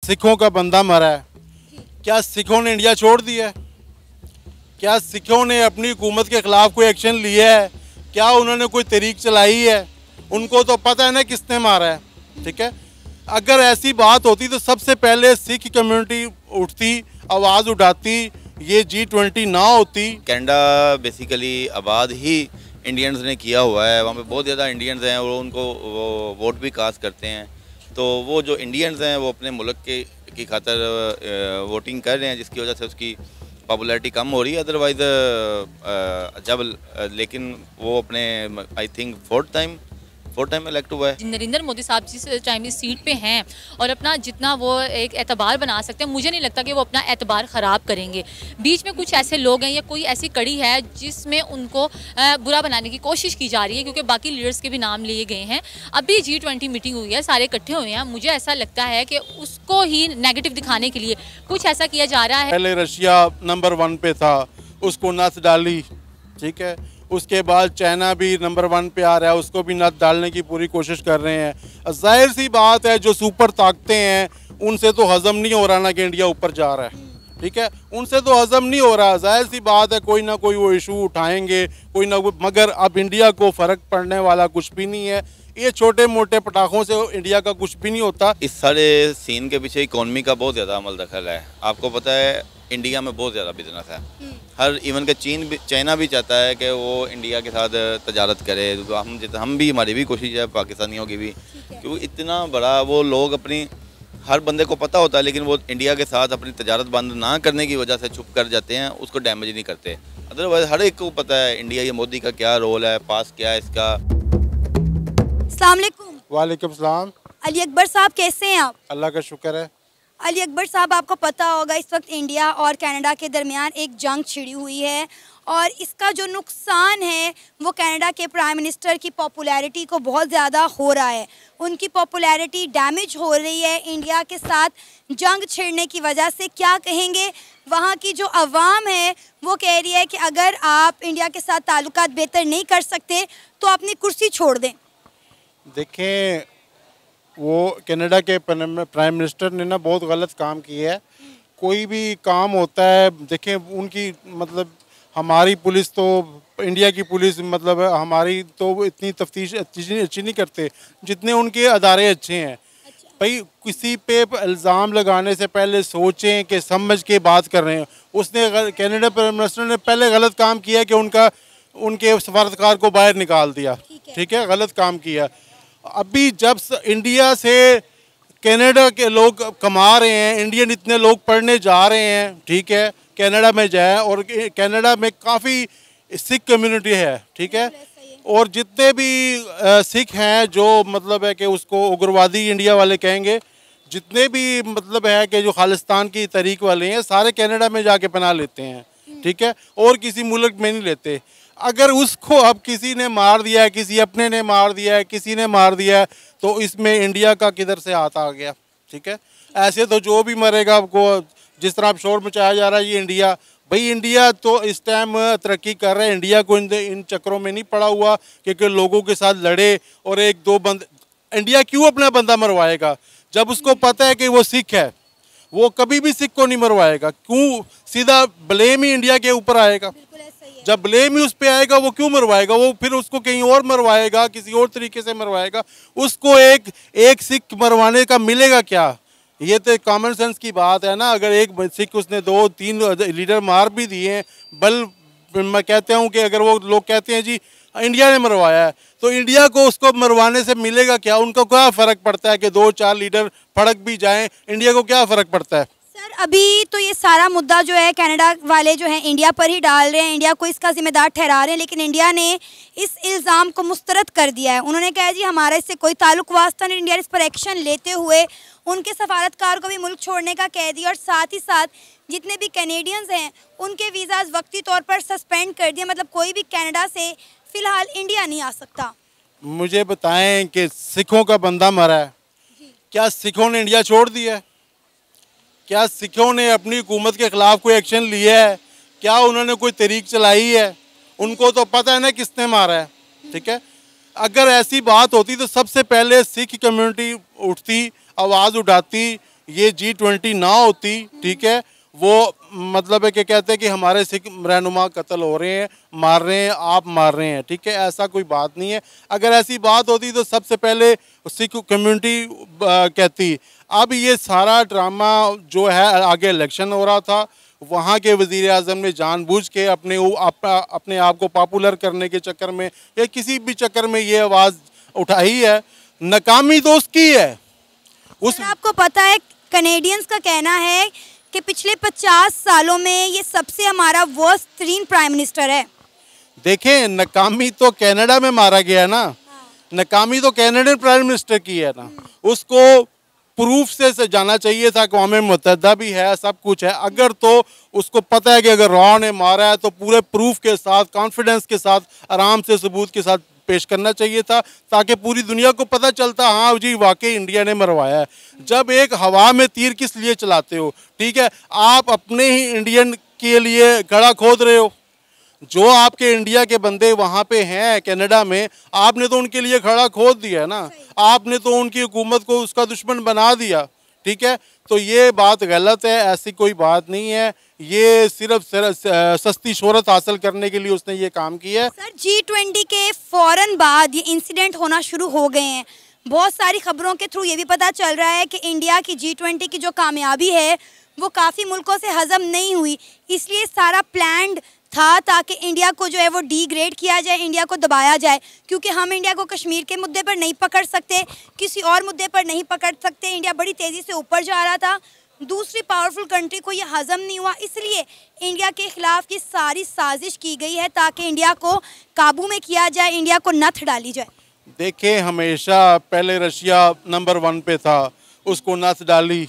सिखों का बंदा मरा है। क्या सिखों ने इंडिया छोड़ दिया है? क्या सिखों ने अपनी हुकूमत के खिलाफ कोई एक्शन लिया है? क्या उन्होंने कोई तहरीक चलाई है? उनको तो पता है ना किसने मारा है। ठीक है, अगर ऐसी बात होती तो सबसे पहले सिख कम्युनिटी उठती, आवाज़ उठाती, ये G20 ना होती। कनाडा बेसिकली आबाद ही इंडियंस ने किया हुआ है, वहाँ पे बहुत ज़्यादा इंडियंस हैं और उनको वो वोट भी कास्ट करते हैं। तो वो जो इंडियंस हैं वो अपने मुल्क के की खातर वोटिंग कर रहे हैं, जिसकी वजह से उसकी पॉपुलैरिटी कम हो रही है। अदरवाइज़ लेकिन वो अपने I think fourth time elect हुआ है। नरेंद्र मोदी साहब जिस टाइम इस सीट पे हैं और अपना जितना वो एक एतबार बना सकते हैं, मुझे नहीं लगता कि वो अपना एतबार ख़राब करेंगे। बीच में कुछ ऐसे लोग हैं या कोई ऐसी कड़ी है जिसमें उनको बुरा बनाने की कोशिश की जा रही है, क्योंकि बाकी लीडर्स के भी नाम लिए गए हैं। अभी G20 मीटिंग हुई है, सारे इकट्ठे हुए हैं। मुझे ऐसा लगता है कि उसको ही नेगेटिव दिखाने के लिए कुछ ऐसा किया जा रहा है। पहले रशिया नंबर 1 पे था, उसको नस डाली। ठीक है, उसके बाद चाइना भी नंबर 1 पे आ रहा है, उसको भी नस डालने की पूरी कोशिश कर रहे हैं। जाहिर सी बात है, जो सुपर ताकतें हैं उनसे तो हजम नहीं हो रहा ना कि इंडिया ऊपर जा रहा है। ठीक है, उनसे तो हजम नहीं हो रहा। जाहिर सी बात है, कोई ना कोई वो इशू उठाएंगे, कोई ना कोई। मगर अब इंडिया को फ़र्क पड़ने वाला कुछ भी नहीं है। ये छोटे मोटे पटाखों से इंडिया का कुछ भी नहीं होता। इस सारे सीन के पीछे इकोनॉमी का बहुत ज़्यादा अमल दखल है। आपको पता है इंडिया में बहुत ज़्यादा बिजनेस है। हर इवन के चाइना भी चाहता है कि वो इंडिया के साथ तजारत करे। तो हम भी, हमारी भी कोशिश है, पाकिस्तानियों की भी, क्योंकि इतना बड़ा वो लोग अपनी, हर बंदे को पता होता है, लेकिन वो इंडिया के साथ अपनी तजारत बंद ना करने की वजह से चुप कर जाते हैं, उसको डैमेज नहीं करते। अदरवाइज हर एक को पता है इंडिया या मोदी का क्या रोल है, पास क्या है इसका। अस्सलाम वालेकुम। वालेकुम सलाम। अली अकबर साहब कैसे हैं आप? अल्लाह का शुक्र है। अली अकबर साहब, आपको पता होगा इस वक्त इंडिया और कनाडा के दरमियान एक जंग छिड़ी हुई है और इसका जो नुकसान है वो कनाडा के प्राइम मिनिस्टर की पॉपुलैरिटी को बहुत ज़्यादा हो रहा है। उनकी पॉपुलैरिटी डैमेज हो रही है इंडिया के साथ जंग छिड़ने की वजह से। क्या कहेंगे? वहाँ की जो अवाम है वो कह रही है कि अगर आप इंडिया के साथ ताल्लुकात बेहतर नहीं कर सकते तो अपनी कुर्सी छोड़ दें। देखें, वो कनाडा के प्राइम मिनिस्टर ने ना बहुत गलत काम किया है। कोई भी काम होता है, देखें उनकी मतलब हमारी पुलिस तो, इंडिया की पुलिस मतलब हमारी तो इतनी तफ्तीश अच्छी नहीं करते जितने उनके अदारे अच्छे हैं। भाई किसी पे इल्ज़ाम लगाने से पहले सोचें कि समझ के बात कर रहे हैं। उसने कनाडा प्राइम मिनिस्टर ने पहले गलत काम किया कि उनके सफारतकार को बाहर निकाल दिया। ठीक है, गलत काम किया। अभी जब इंडिया से कनाडा के लोग कमा रहे हैं, इंडियन इतने लोग पढ़ने जा रहे हैं, ठीक है, कनाडा में जाए, और कनाडा में काफ़ी सिख कम्युनिटी है। ठीक है, और जितने भी सिख हैं जो मतलब है कि उसको उग्रवादी इंडिया वाले कहेंगे, जितने भी मतलब है कि जो खालिस्तान की तहरीक वाले हैं, सारे कनाडा में जाके पनाह लेते हैं। ठीक है, और किसी मुल्क में नहीं लेते। अगर उसको अब किसी ने मार दिया है, किसी अपने ने मार दिया है, किसी ने मार दिया है, तो इसमें इंडिया का किधर से हाथ आ गया? ठीक है, ऐसे तो जो भी मरेगा आपको, जिस तरह अब शोर मचाया जा रहा है ये इंडिया, भाई इंडिया तो इस टाइम तरक्की कर रहा है। इंडिया को इन चक्करों में नहीं पड़ा हुआ क्योंकि लोगों के साथ लड़े और एक दो इंडिया क्यों अपना बंदा मरवाएगा जब उसको पता है कि वो सिख है? वो कभी भी सिख को नहीं मरवाएगा। क्यों? सीधा ब्लेम ही इंडिया के ऊपर आएगा। जब ब्लेम ही उस पर आएगा, वो क्यों मरवाएगा? वो फिर उसको कहीं और मरवाएगा, किसी और तरीके से मरवाएगा। उसको एक सिख मरवाने का मिलेगा क्या? ये तो कॉमन सेंस की बात है ना। अगर एक सिख उसने 2-3 लीडर मार भी दिए, मैं कहता हूँ कि अगर वो लोग कहते हैं जी इंडिया ने मरवाया है, तो इंडिया को उसको मरवाने से मिलेगा क्या? उनको क्या फ़र्क पड़ता है कि 2-4 लीडर फड़क भी जाएं? इंडिया को क्या फ़र्क पड़ता है? सर, अभी तो ये सारा मुद्दा जो है कनाडा वाले जो हैं इंडिया पर ही डाल रहे हैं, इंडिया को इसका जिम्मेदार ठहरा रहे हैं, लेकिन इंडिया ने इस इल्ज़ाम को मुस्तरद कर दिया है। उन्होंने कहा जी हमारा इससे कोई ताल्लुक वास्ता नहीं। इंडिया इस पर एक्शन लेते हुए उनके सफारतकार को भी मुल्क छोड़ने का कह दिया और साथ ही साथ जितने भी कैनेडियंस हैं उनके वीज़ाज वक्ती तौर पर सस्पेंड कर दिए। मतलब कोई भी कनाडा से फ़िलहाल इंडिया नहीं आ सकता। मुझे बताएं कि सिखों का बंदा मरा है, क्या सिखों ने इंडिया छोड़ दिया है? क्या सिखों ने अपनी हुकूमत के खिलाफ कोई एक्शन लिया है? क्या उन्होंने कोई तहरीक चलाई है? उनको तो पता है ना किसने मारा है। ठीक है, अगर ऐसी बात होती तो सबसे पहले सिख कम्युनिटी उठती, आवाज़ उठाती, ये G20 ना होती, ठीक है, वो मतलब है कि कहते हैं कि हमारे सिख रहनुमा कत्ल हो रहे हैं, मार रहे हैं, आप मार रहे हैं, ठीक है, ऐसा कोई बात नहीं है। अगर ऐसी बात होती तो सबसे पहले सिख कम्युनिटी कहती। अब ये सारा ड्रामा जो है, आगे इलेक्शन हो रहा था, वहाँ के वज़ीर आज़म ने जानबूझ के अपने आप को पॉपुलर करने के चक्कर में या किसी भी चक्कर में ये आवाज़ उठाई है। नाकामी तो उसकी है। सर, आपको पता है कनेडियंस का कहना है कि पिछले 50 सालों में ये सबसे हमारा वर्स्ट तरीन प्राइम मिनिस्टर है। देखें, नाकामी तो कनाडा में मारा गया ना, नाकामी तो कैनेडियन प्राइम मिनिस्टर की है ना, उसको प्रूफ से जाना चाहिए था। अक़वाम मुत्तहिदा भी है, सब कुछ है। अगर तो उसको पता है कि अगर रॉ ने मारा है तो पूरे प्रूफ के साथ, कॉन्फिडेंस के साथ, आराम से सबूत के साथ पेश करना चाहिए था, ताकि पूरी दुनिया को पता चलता हाँ जी वाकई इंडिया ने मरवाया है। जब एक हवा में तीर किस लिए चलाते हो, ठीक है, आप अपने ही इंडियन के लिए गड़ा खोद रहे हो। जो आपके इंडिया के बंदे वहाँ पे हैं कनाडा में, आपने तो उनके लिए खड़ा खोद दिया है ना, आपने तो उनकी हुकूमत को उसका दुश्मन बना दिया, ठीक है। तो ये बात गलत है, ऐसी कोई बात नहीं है। ये सिर्फ सस्ती शोहरत हासिल करने के लिए उसने ये काम किया है। सर, G20 के फौरन बाद ये इंसिडेंट होना शुरू हो गए हैं। बहुत सारी खबरों के थ्रू ये भी पता चल रहा है कि इंडिया की G20 की जो कामयाबी है वो काफ़ी मुल्कों से हजम नहीं हुई, इसलिए सारा प्लान्ड था ताकि इंडिया को जो है वो डिग्रेड किया जाए, इंडिया को दबाया जाए, क्योंकि हम इंडिया को कश्मीर के मुद्दे पर नहीं पकड़ सकते, किसी और मुद्दे पर नहीं पकड़ सकते। इंडिया बड़ी तेज़ी से ऊपर जा रहा था, दूसरी पावरफुल कंट्री को ये हजम नहीं हुआ, इसलिए इंडिया के खिलाफ ये सारी साजिश की गई है ताकि इंडिया को काबू में किया जाए, इंडिया को नथ डाली जाए। देखें, हमेशा पहले रशिया नंबर 1 पे था, उसको नथ डाली,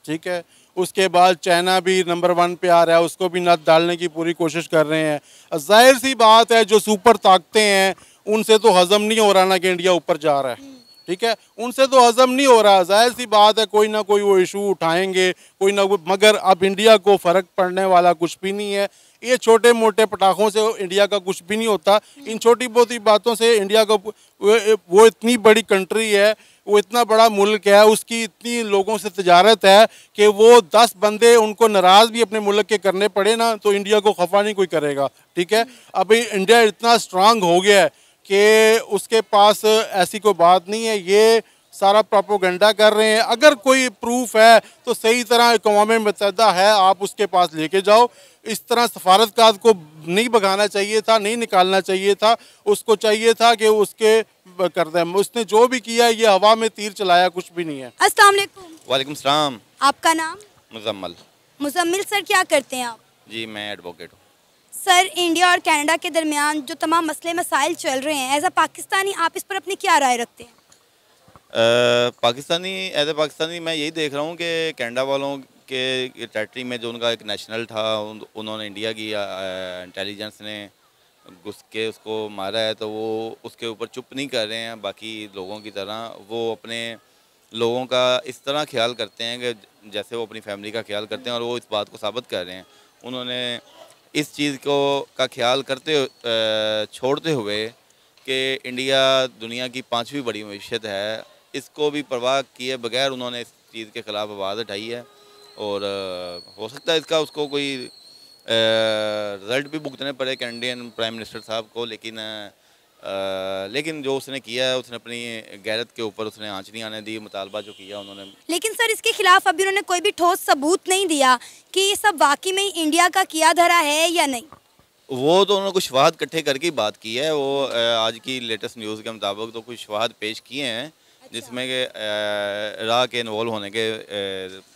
ठीक है, उसके बाद चाइना भी नंबर 1 पे आ रहा है, उसको भी नथ डालने की पूरी कोशिश कर रहे हैं। जाहिर सी बात है, जो सुपर ताकतें हैं उनसे तो हजम नहीं हो रहा ना कि इंडिया ऊपर जा रहा है, ठीक है, उनसे तो हजम नहीं हो रहा। जाहिर सी बात है, कोई ना कोई वो इशू उठाएंगे, कोई ना कोई, मगर अब इंडिया को फ़र्क पड़ने वाला कुछ भी नहीं है। ये छोटे मोटे पटाखों से इंडिया का कुछ भी नहीं होता। इन छोटी मोटी बातों से इंडिया का वो इतनी बड़ी कंट्री है, वो इतना बड़ा मुल्क है, उसकी इतनी लोगों से तजारत है कि वो 10 बंदे उनको नाराज़ भी अपने मुल्क के करने पड़े ना तो इंडिया को खफा नहीं कोई करेगा, ठीक है। अभी इंडिया इतना स्ट्रांग हो गया है कि उसके पास ऐसी कोई बात नहीं है। ये सारा प्रोपोगंडा कर रहे हैं। अगर कोई प्रूफ है तो सही तरह अक़वाम मुत्तहिदा है, आप उसके पास लेके जाओ। इस तरह सफारतकार को नहीं भगाना चाहिए था, नहीं निकालना चाहिए था, उसको चाहिए था कि उसके कर दें। उसने जो भी किया ये हवा में तीर चलाया, कुछ भी नहीं है। अस्सलाम वालेकुम। वालेकुम सलाम। आपका नाम? मुजम्मल। मुजम्मिल सर, क्या करते हैं आप? जी, मैं एडवोकेट हूँ। सर, इंडिया और कनाडा के दरमियान जो तमाम मसले मसाइल चल रहे हैं, एज अ पाकिस्तानी आप इस पर अपनी क्या राय रखते हैं? पाकिस्तानी एज ए पाकिस्तानी मैं यही देख रहा हूँ कि कनाडा वालों के टेरिटरी में जो उनका एक नेशनल था, उन्होंने इंडिया की इंटेलिजेंस ने घुस के उसको मारा है, तो वो उसके ऊपर चुप नहीं कर रहे हैं। बाकी लोगों की तरह वो अपने लोगों का इस तरह ख्याल करते हैं कि जैसे वो अपनी फैमिली का ख्याल करते हैं, और वो इस बात को साबित कर रहे हैं। उन्होंने इस चीज़ को का ख्याल करते छोड़ते हुए कि इंडिया दुनिया की 5वीं बड़ी मईशत है, इसको भी परवाह किए बगैर उन्होंने इस चीज़ के ख़िलाफ़ आवाज़ उठाई है। और हो सकता है इसका उसको कोई रिज़ल्ट भी भुगतने पड़े कैनेडियन प्राइम मिनिस्टर साहब को, लेकिन जो उसने किया है, उसने अपनी गैरत के ऊपर उसने आँच नहीं आने दी। मुतालबा जो किया उन्होंने, लेकिन सर इसके खिलाफ अभी उन्होंने कोई भी ठोस सबूत नहीं दिया कि ये सब वाकई में इंडिया का किया धरा है या नहीं। वो तो उन्होंने कुछ शवाहद इकट्ठे करके बात की है। वो आज की लेटेस्ट न्यूज़ के मुताबिक तो कुछ शवाहद पेश किए हैं, जिसमें के इराक़ के इन्वॉल्व होने के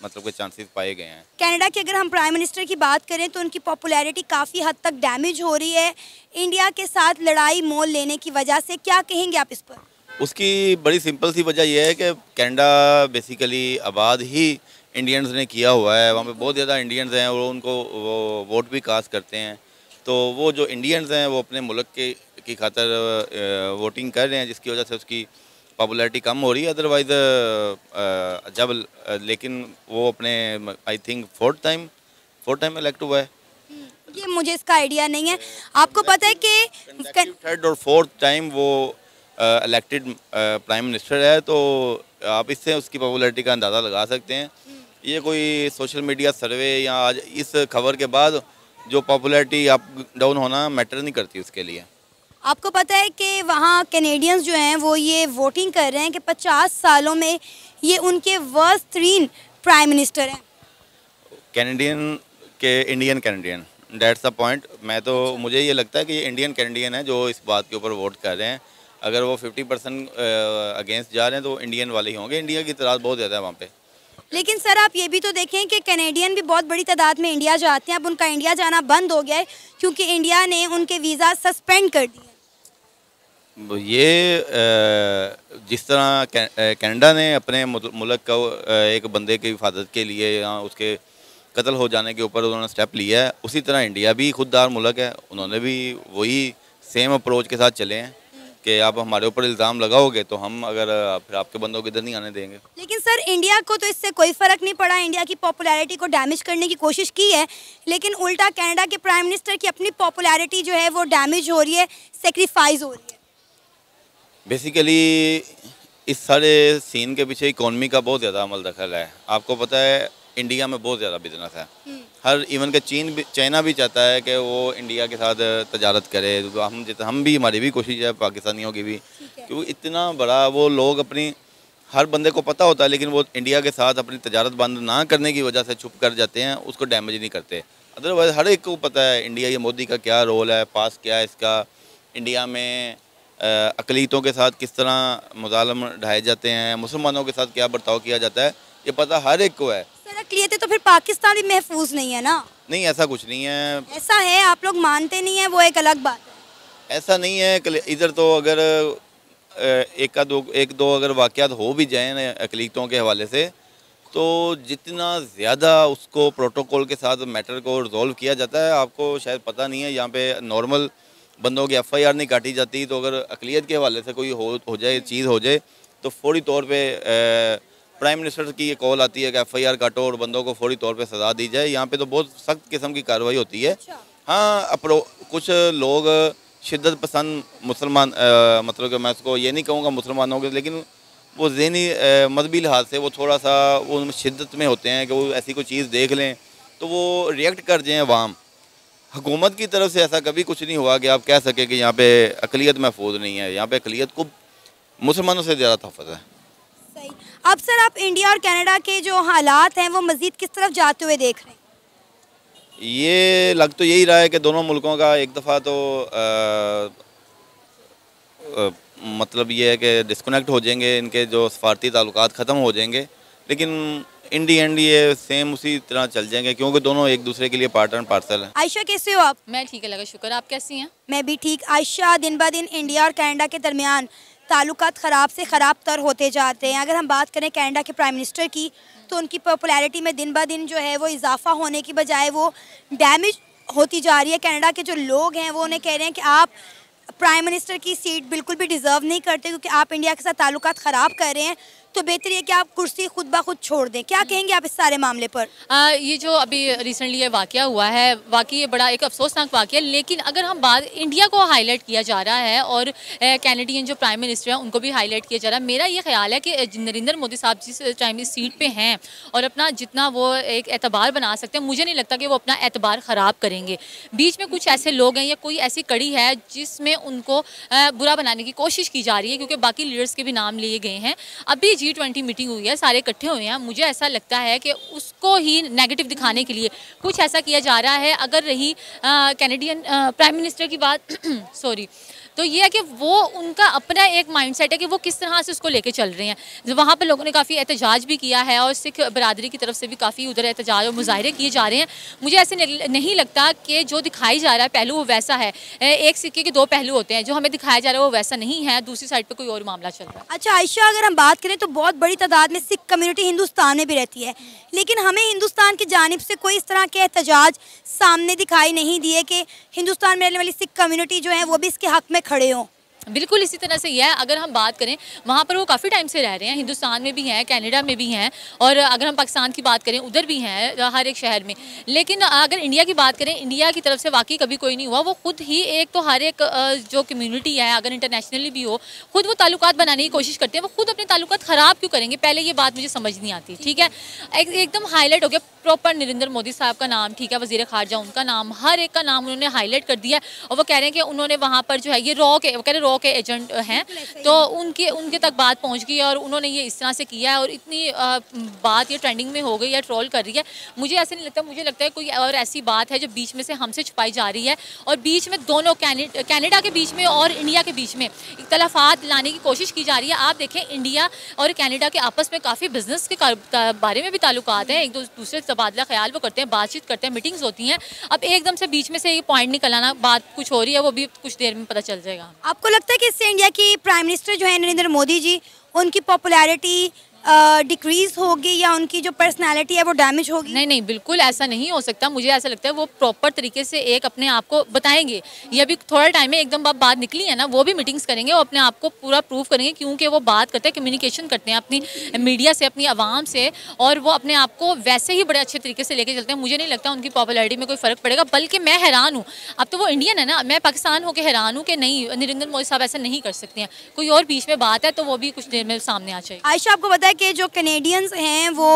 मतलब के चांसेस पाए गए हैं। कनाडा की अगर हम प्राइम मिनिस्टर की बात करें तो उनकी पॉपुलैरिटी काफ़ी हद तक डैमेज हो रही है इंडिया के साथ लड़ाई मोल लेने की वजह से। क्या कहेंगे आप इस पर? उसकी बड़ी सिंपल सी वजह यह है कि कनाडा बेसिकली आबाद ही इंडियंस ने किया हुआ है। वहाँ पे बहुत ज़्यादा इंडियंस हैं और उनको वो वोट भी कास्ट करते हैं। तो वो जो इंडियंस हैं वो अपने मुल्क की खातर वोटिंग कर रहे हैं, जिसकी वजह से उसकी पॉपुलैरिटी कम हो रही है। अदरवाइज़ लेकिन वो अपने I think fourth time elect हुआ है। ये मुझे इसका आइडिया नहीं है। आपको पता है कि थर्ड और फोर्थ टाइम वो इलेक्टेड प्राइम मिनिस्टर है, तो आप इससे उसकी पॉपुलैरिटी का अंदाज़ा लगा सकते हैं ये कोई सोशल मीडिया सर्वे या आज इस खबर के बाद जो पॉपुलैरिटी अप डाउन होना मैटर नहीं करती उसके लिए। आपको पता है कि वहाँ कैनेडियंस जो हैं वो ये वोटिंग कर रहे हैं कि 50 सालों में ये उनके वर्स्ट तरीन प्राइम मिनिस्टर हैं। कैनेडियन के Indian Canadian, that's the point. मुझे ये लगता है कि ये इंडियन कैनेडियन है जो इस बात के ऊपर वोट कर रहे हैं। अगर वो 50% अगेंस्ट जा रहे हैं तो इंडियन वाले ही होंगे। इंडिया की तादाद बहुत ज़्यादा है वहाँ पे। लेकिन सर आप ये भी तो देखें कि कैनेडियन भी बहुत बड़ी तादाद में इंडिया जाते हैं। अब उनका इंडिया जाना बंद हो गया है क्योंकि इंडिया ने उनके वीज़ा सस्पेंड कर दिए। ये जिस तरह कनाडा ने अपने मुल्क का एक बंदे की हिफाजत के लिए या उसके कत्ल हो जाने के ऊपर उन्होंने स्टेप लिया है, उसी तरह इंडिया भी खुददार मुल्क है। उन्होंने भी वही सेम अप्रोच के साथ चले हैं कि आप हमारे ऊपर इल्ज़ाम लगाओगे तो हम फिर आपके बंदों को इधर नहीं आने देंगे। लेकिन सर इंडिया को तो इससे कोई फ़र्क नहीं पड़ा। इंडिया की पॉपुलैरिटी को डैमेज करने की कोशिश की है, लेकिन उल्टा कनाडा के प्राइम मिनिस्टर की अपनी पॉपुलैरिटी जो है वो डैमेज हो रही है, सेक्रीफाइस हो रही है। बेसिकली इस सारे सीन के पीछे इकोनॉमी का बहुत ज़्यादा अमल दखल है। आपको पता है इंडिया में बहुत ज़्यादा बिजनेस है। हर इवन के चाइना भी चाहता है कि वो इंडिया के साथ तजारत करे। हम भी, हमारी भी कोशिश है, पाकिस्तानियों की भी, क्योंकि इतना बड़ा वो लोग अपनी, हर बंदे को पता होता है लेकिन वो इंडिया के साथ अपनी तजारत बंद ना करने की वजह से चुप कर जाते हैं, उसको डैमेज नहीं करते। अदरवाइज़ हर एक को पता है इंडिया, ये मोदी का क्या रोल है, पास क्या है इसका, इंडिया में अक़लियतों के साथ किस तरह मुज़ालम ढाए जाते हैं, मुसलमानों के साथ क्या बर्ताव किया जाता है, ये पता हर एक को है। सर अक़लियतें तो फिर पाकिस्तान भी महफूज नहीं है ना? नहीं, ऐसा कुछ नहीं है। ऐसा है, आप लोग मानते नहीं है, वो एक अलग बात है। ऐसा नहीं है। इधर तो अगर एक दो अगर वाक़यात हो भी जाएँ अक़लियतों के हवाले से, तो जितना ज़्यादा उसको प्रोटोकॉल के साथ मैटर को रिजॉल्व किया जाता है, आपको शायद पता नहीं है। यहाँ पे नॉर्मल बंदों की FIR नहीं काटी जाती, तो अगर अक़लियत के हवाले से कोई हो जाए, चीज़ हो जाए, तो फौरी तौर पे प्राइम मिनिस्टर की ये कॉल आती है कि FIR काटो और बंदों को फौरी तौर पे सज़ा दी जाए। यहाँ पे तो बहुत सख्त किस्म की कार्रवाई होती है। हाँ, कुछ लोग शिद्दत पसंद मुसलमान, मतलब कि मैं उसको ये नहीं कहूँगा मुसलमानों के, लेकिन वो ज़हनी मजहबी लिहाज से वो थोड़ा सा वो शिद्दत में होते हैं कि वो ऐसी कोई चीज़ देख लें तो वो रिएक्ट कर जाएँ अवाम। हुकूमत की तरफ से ऐसा कभी कुछ नहीं हुआ कि आप कह सकें कि यहाँ पे अक़लियत महफूज नहीं है। यहाँ पे अक़लियत को मुसलमानों से ज़्यादा तहफ़्फ़ुज़ है। सही। अब सर आप इंडिया और कनाडा के जो हालात हैं वो मज़ीद किस तरफ जाते हुए देख रहे हैं? ये लग तो यही रहा है कि दोनों मुल्कों का एक दफ़ा तो मतलब ये है कि डिस्कनेक्ट हो जाएंगे, इनके जो सफारती ताल्लुकात ख़त्म हो जाएंगे, लेकिन इन दी एंड ये सेम उसी तरह चल जाएंगे क्योंकि दोनों एक दूसरे के लिए पार्ट एंड पार्सल हैं। आयशा कैसे हो आप? मैं ठीक है, लगा शुक्र। आप कैसी हैं? मैं भी ठीक। आयशा, दिन ब दिन इंडिया और कनाडा के दरमियान ताल्लुकात ख़राब से ख़राब तर होते जाते हैं। अगर हम बात करें कनाडा के प्राइम मिनिस्टर की, तो उनकी पॉपुलैरिटी में दिन ब दिन जो है वो इजाफा होने की बजाय वो डैमेज होती जा रही है। कनाडा के जो लोग हैं वो उन्हें कह रहे हैं कि आप प्राइम मिनिस्टर की सीट बिल्कुल भी डिज़र्व नहीं करते क्योंकि आप इंडिया के साथ ताल्लुकात ख़राब कर रहे हैं, तो बेहतर है कि आप कुर्सी खुद ब खुद छोड़ दें। क्या कहेंगे आप इस सारे मामले पर? ये जो अभी रिसेंटली ये वाक़या हुआ है, वाकई ये बड़ा एक अफसोसनाक वाक़या है, लेकिन अगर हम बात इंडिया को हाईलाइट किया जा रहा है और कैनेडियन जो प्राइम मिनिस्टर हैं उनको भी हाईलाइट किया जा रहा है। मेरा ये ख्याल है कि नरेंद्र मोदी साहब जिस टाइम इस सीट पे हैं और अपना जितना वो एक एतबार बना सकते हैं, मुझे नहीं लगता कि वो अपना एतबार ख़राब करेंगे। बीच में कुछ ऐसे लोग हैं या कोई ऐसी कड़ी है जिसमें उनको बुरा बनाने की कोशिश की जा रही है, क्योंकि बाकी लीडर्स के भी नाम लिए गए हैं। अभी G20 मीटिंग हुई है, सारे इकट्ठे हुए हैं। मुझे ऐसा लगता है कि उसको ही नेगेटिव दिखाने के लिए कुछ ऐसा किया जा रहा है। अगर रही कैनेडियन प्राइम मिनिस्टर की बात सॉरी, तो ये है कि वो उनका अपना एक माइंडसेट है कि वो किस तरह से उसको लेके चल रहे हैं। वहाँ पर लोगों ने काफ़ी एहतजाज भी किया है और सिख बरादरी की तरफ से भी काफ़ी उधर एहतजाज और मुजाहरे किए जा रहे हैं। मुझे ऐसे नहीं लगता कि जो दिखाई जा रहा है पहलू वो वैसा है। एक सिक्के के दो पहलू होते हैं, जो हमें दिखाया जा रहा है वो वैसा नहीं है, दूसरी साइड पर कोई और मामला चल रहा है। अच्छा आयशा, अगर हम बात करें तो बहुत बड़ी तादाद में सिख कम्युनिटी हिंदुस्तान में भी रहती है, लेकिन हमें हिंदुस्तान की जानिब से कोई इस तरह के एहतजाज सामने दिखाई नहीं दिए कि हिंदुस्तान में रहने वाली सिख कम्युनिटी जो है वो भी इसके हक़ में खड़े हों। बिल्कुल इसी तरह से यह है। अगर हम बात करें, वहाँ पर वो काफ़ी टाइम से रह रहे हैं, हिंदुस्तान में भी हैं, कनाडा में भी हैं, और अगर हम पाकिस्तान की बात करें उधर भी हैं, हर एक शहर में। लेकिन अगर इंडिया की बात करें, इंडिया की तरफ से वाकई कभी कोई नहीं हुआ। वो खुद ही एक तो हर एक जो कम्युनिटी है, अगर इंटरनेशनली भी हो, खुद वो ताल्लुकात बनाने की कोशिश करते हैं। वो खुद अपने ताल्लुकात ख़राब क्यों करेंगे? पहले ये बात मुझे समझ नहीं आती। ठीक है, एकदम हाईलाइट हो गया प्रॉपर नरेंद्र मोदी साहब का नाम, ठीक है, वज़ीर ख़ारजा उनका नाम, हर एक का नाम उन्होंने हाईलाइट कर दिया। और वो कह रहे हैं कि उन्होंने वहाँ पर जो है ये वो कह रहे रॉ के एजेंट हैं, तो उनके तक बात पहुंच गई और उन्होंने ये इस तरह से किया है, और इतनी बात ये ट्रेंडिंग में हो गई है, ट्रोल कर रही है। मुझे ऐसे नहीं लगता, मुझे लगता है कोई और ऐसी बात है जो बीच में से हमसे छुपाई जा रही है, और बीच में दोनों कनाडा के बीच में और इंडिया के बीच में इख्तलाफात लाने की कोशिश की जा रही है। आप देखें, इंडिया और कनाडा के आपस में काफ़ी बिजनेस के बारे में भी ताल्लुकात हैं, एक दूसरे से तबादला ख्याल वो करते हैं, बातचीत करते हैं, मीटिंग्स होती हैं। अब एकदम से बीच में से ये पॉइंट निकल आना, बात कुछ हो रही है, वो भी कुछ देर में पता चल जाएगा। आपको लगता है कि इससे इंडिया की प्राइम मिनिस्टर जो है नरेंद्र मोदी जी, उनकी पॉपुलैरिटी डिक्रीज होगी या उनकी जो पर्सनालिटी है वो डैमेज होगी? नहीं नहीं, बिल्कुल ऐसा नहीं हो सकता। मुझे ऐसा लगता है वो प्रॉपर तरीके से एक अपने आप को बताएंगे। ये अभी थोड़ा टाइम में एकदम बात निकली है ना, वो भी मीटिंग्स करेंगे, वो अपने आप को पूरा प्रूव करेंगे, क्योंकि वो बात करते हैं, कम्युनिकेशन करते हैं अपनी मीडिया से, अपनी आवाम से, और वो अपने आप को वैसे ही बड़े अच्छे तरीके से लेके चलते हैं। मुझे नहीं लगता उनकी पॉपुलैरिटी में कोई फ़र्क पड़ेगा, बल्कि मैं हैरान हूँ। अब तो वो इंडियन है ना, मैं पाकिस्तान होकर हैरान हूँ कि नहीं, नरेंद्र मोदी साहब ऐसा नहीं कर सकते हैं। कोई और बीच में बात है तो वो भी कुछ देर में सामने आ जाएगी। आयशा, आपको पता है कि जो कैनेडियंस हैं वो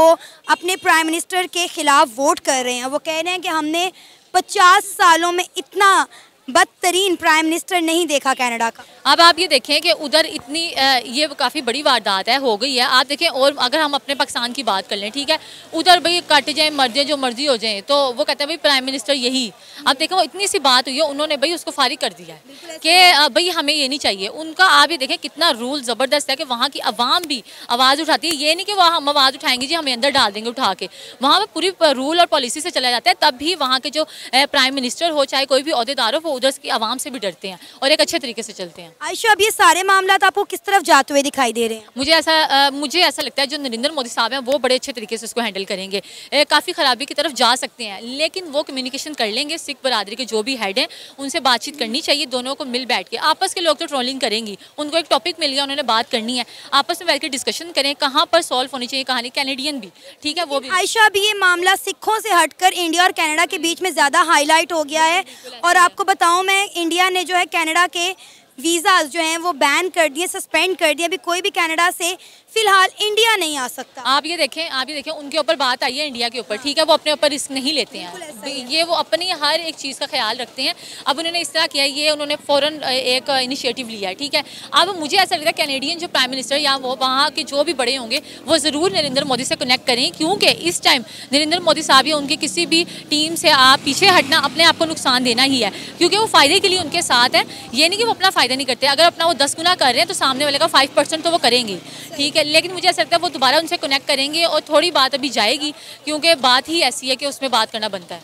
अपने प्राइम मिनिस्टर के खिलाफ वोट कर रहे हैं। वो कह रहे हैं कि हमने 50 सालों में इतना बदतरीन प्राइम मिनिस्टर नहीं देखा कनाडा का। अब आप ये देखें कि उधर इतनी ये काफ़ी बड़ी वारदात है, हो गई है। आप देखें, और अगर हम अपने पाकिस्तान की बात कर लें, ठीक है, उधर भाई कट जाए, मर जाए, जो मर्जी हो जाए, तो वो कहते हैं भाई प्राइम मिनिस्टर यही। अब देखें, वो इतनी सी बात हुई है, उन्होंने भाई उसको फारिग कर दिया है कि भाई हमें ये नहीं चाहिए उनका। आप ये देखें कितना रूल ज़बरदस्त है कि वहाँ की आवाम भी आवाज़ उठाती है। ये नहीं कि वहाँ हम आवाज़ उठाएंगे जी हमें अंदर डाल देंगे उठा के, वहाँ पर पूरी रूल और पॉलिसी से चला जाता है। तब भी वहाँ के जो प्राइम मिनिस्टर हो, चाहे कोई भी अहदेदार हो, वो उधर की आवाम से भी डरते हैं और एक अच्छे तरीके से चलते हैं। आयशा, अब ये सारे मामला आपको किस तरफ जाते हुए दिखाई दे रहे हैं? मुझे ऐसा लगता है जो नरेंद्र मोदी साहब हैं वो बड़े अच्छे तरीके से इसको हैंडल करेंगे। काफ़ी ख़राबी की तरफ जा सकते हैं, लेकिन वो कम्युनिकेशन कर लेंगे। सिख बरादरी के जो भी हेड हैं उनसे बातचीत करनी चाहिए, दोनों को मिल बैठ के। आपस के लोग तो ट्रोलिंग करेंगी, उनको एक टॉपिक मिल गया, उन्होंने बात करनी है, आपस में बैठ के डिस्कशन करें कहाँ पर सॉल्व होनी चाहिए कहानी। कैनेडियन भी ठीक है, वो भी। आयशा, अभी ये मामला सिखों से हटकर इंडिया और कनाडा के बीच में ज़्यादा हाईलाइट हो गया है, और आपको बताऊं मैं, इंडिया ने जो है कनाडा के वीज़ाज जो हैं वो बैन कर दिए, सस्पेंड कर दिए। अभी कोई भी कनाडा से फिलहाल इंडिया नहीं आ सकता। आप ये देखें उनके ऊपर बात आई है इंडिया के ऊपर, ठीक है, वो अपने ऊपर रिस्क नहीं लेते हैं, ये वो अपनी हर एक चीज़ का ख्याल रखते हैं। अब उन्होंने इस तरह किया, ये उन्होंने फ़ौरन एक इनिशिएटिव लिया है, ठीक है। अब मुझे ऐसा लगता है कैनेडियन जो प्राइम मिनिस्टर या वो वहाँ के जो भी बड़े होंगे, वो ज़रूर नरेंद्र मोदी से कनेक्ट करें, क्योंकि इस टाइम नरेंद्र मोदी साहब या उनकी किसी भी टीम से आप पीछे हटना अपने आप को नुकसान देना ही है, क्योंकि वो फ़ायदे के लिए उनके साथ है। ये नहीं कि वो अपना फ़ायदा नहीं करते, अगर अपना वो 10 गुना कर रहे हैं तो सामने वाले का 5% तो वो करेंगे, ठीक है। लेकिन मुझे ऐसा लगता है वो दोबारा उनसे कनेक्ट करेंगे और थोड़ी बात अभी जाएगी, क्योंकि बात ही ऐसी है कि उसमें बात करना बनता है।